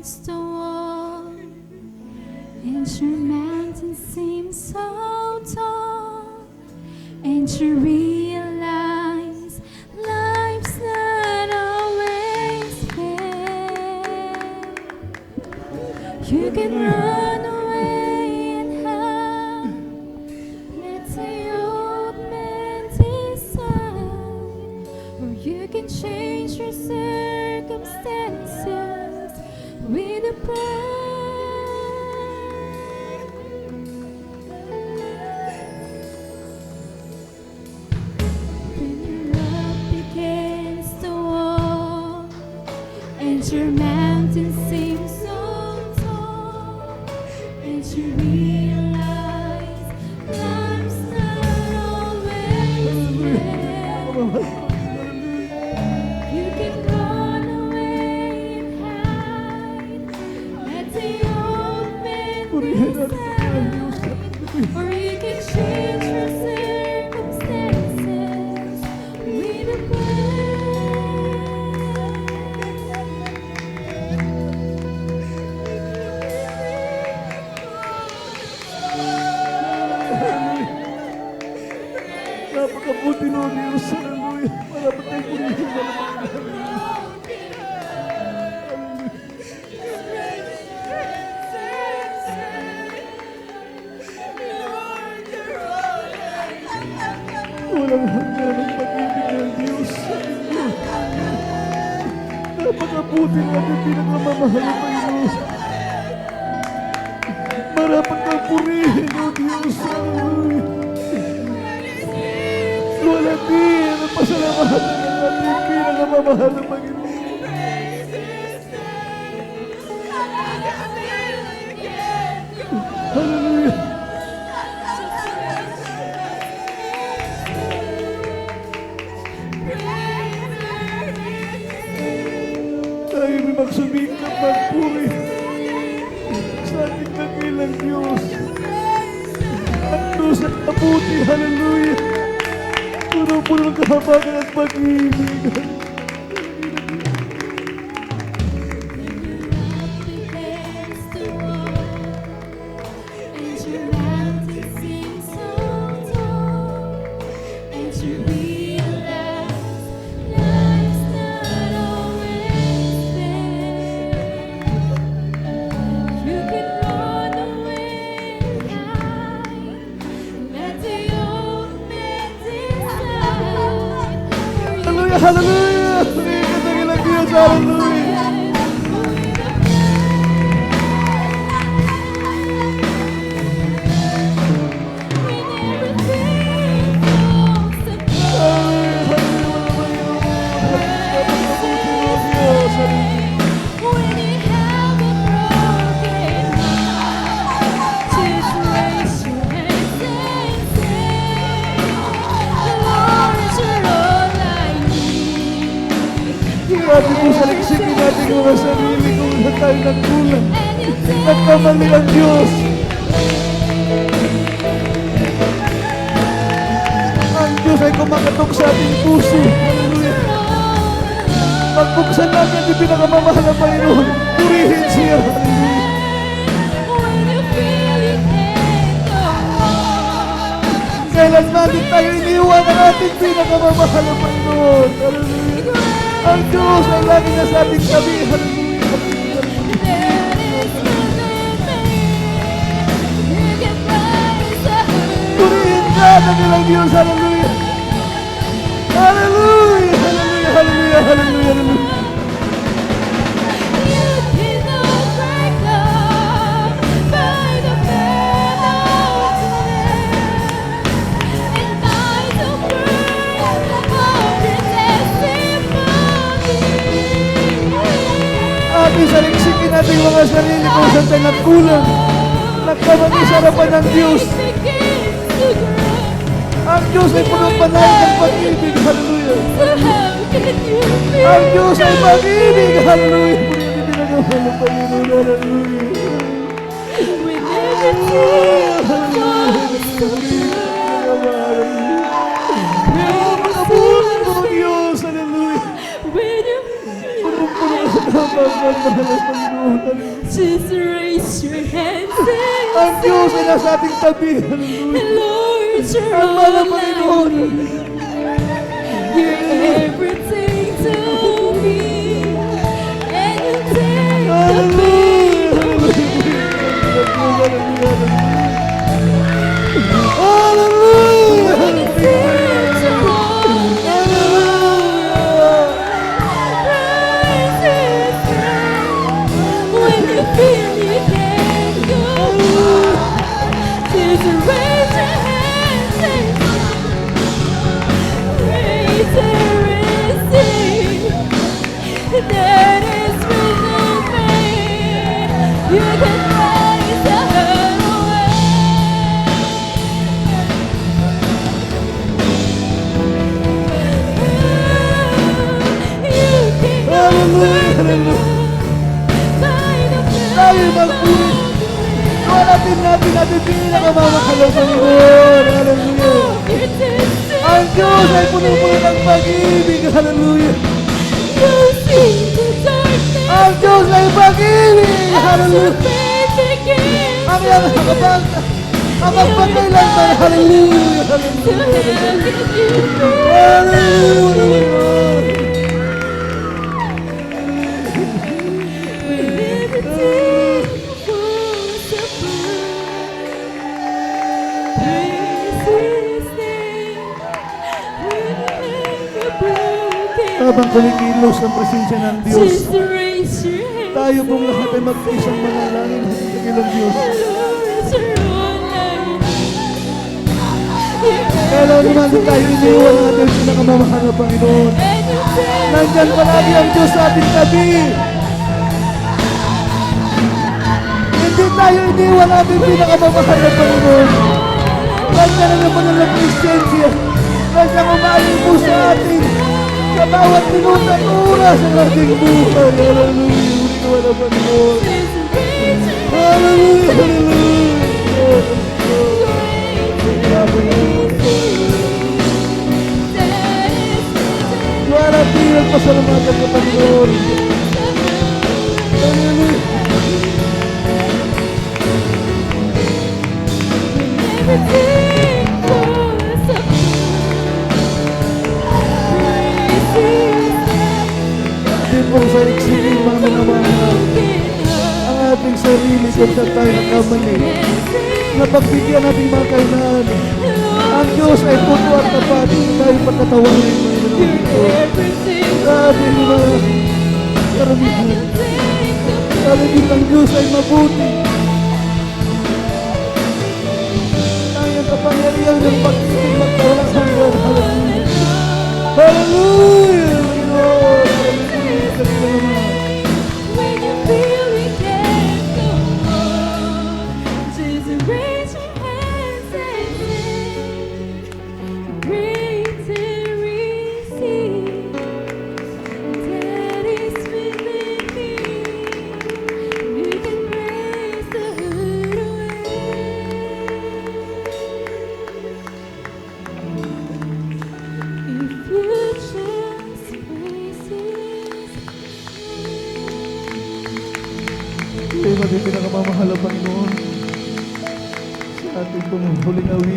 against the wall, and your mountain seems so tall, and you realize life's not always fair. You can run away and hide, let's say old man decide, or you can change your circumstances with a prayer. When you're up against the wall, and your mountain seems so tall, and you realize life's not always fair. You can run away and hide, let the old man decide, or you can change your circumstances with a Napakabuti mo, Diyos. Hallelujah. Marami tayong purihin na naman. Walang hanggan ang pag-ibig ng Diyos. Napakabuti natin pinakamamahal na Panginoon. Marapat kang purihin, O Diyos. Hallelujah. Wala din ang pasalamatan ng ating pinakamamahal na Panginoon. Hallelujah. Tayo may magsumikap magpuri sa ating dakilang Diyos. At Diyos at mabuti. Hallelujah. Puno-puno ng kahabagan at pag-ibig. Hallelujah! Purihin ang ilang Diyos. Hallelujah! Grabe po sa liksikin natin yung mga sarili kung na tayo nagkulang. Nagkamali ang Diyos. Ang Diyos ay kumakatok sa ating puso. Hallelujah. Pagbuksan natin yung pinakamamahal na Panginoon. Purihin siya. Hallelujah. Kailanman din tayo iniwan ang ating pinakamamahal na Panginoon. Hallelujah. Ang Diyos ay lagi na sa ating tabi. Hallelujah. Purihin ka ng ilang Diyos. Hallelujah. Hallelujah. Hallelujah. Hallelujah. Hallelujah. Hallelujah. Ating saliksikin natin mga sarili kung saan tayo nagkulang. Nagkamali sa harapan ng Diyos. Ang Diyos ay punong panay ng pag-ibig. Hallelujah. Ang Diyos ay pag-ibig. Hallelujah. Purihin din ang mga Panginoon. Hallelujah. Hallelujah. Diyos. Hallelujah. Punong-puno sa kapag-mahal ng Panginoon. Panginoon. Just raise your hands and Ang Diyos ay nasa ating tabi. Hallelujah. Lord, you're Ang all mahal na I Panginoon. need. You're everything to me. And you take the Hallelujah. Hallelujah. when you feel you can't go on. Just raise your hands and praise and receive. That is within me. You can raise the hurt away. You can Hallelujah. Hallelujah. Tayo magpuri. Walatin natin pinakamamahal ang Panginoon. Hallelujah. Ang Diyos ay puno-puno ng pag-ibig. Hallelujah. Ang Diyos ay pag-ibig. Hallelujah. Ang iyang hakabang ang magpagkailanman. Hallelujah. Hallelujah. Hallelujah. Habang kumikilos ang presensya ng Diyos, Just raise your hands. tayo pong lahat ay mag-isang manalangin sa dakilang Diyos. Kaya naman tayo iniwan ng ating pinakamamahal na Panginoon. Nandyan palagi ang Diyos sa ating tabi. Hindi tayo iniwan ng ating pinakamamahal na Panginoon. Nandyan na naman ang presensya. Nandyan umaling po sa atin. Sa bawat minuto at oras ng ating buhay. Hallelujah. Iniwan na Panginoon. Hallelujah. Hallelujah. Warating ang pasalamatan ng Panginoon. Hallelujah. Hindi pong sa iksinin mga minamahal ang ating sarili kung saan tayo nakamali. Napagbigyan natin mga kailangan. Ang Diyos ay puno at tapat. Hindi tayo pagkatawarin mga minamahal. Sabi ni mga karamihan. Sabi ang Diyos ay mabuti. Ang iyang kapangyarihan ng pag-ibig magkawalang hanggan. Hallelujah. Hallelujah. Lord. Hallelujah. When you feel you can't go on, just raise your hands and sing. Praise and receive. That is within me. You can raise the hurt away. If you just praise His Tayo maging pinakamamahal ang Panginoon sa ating pong huling awit.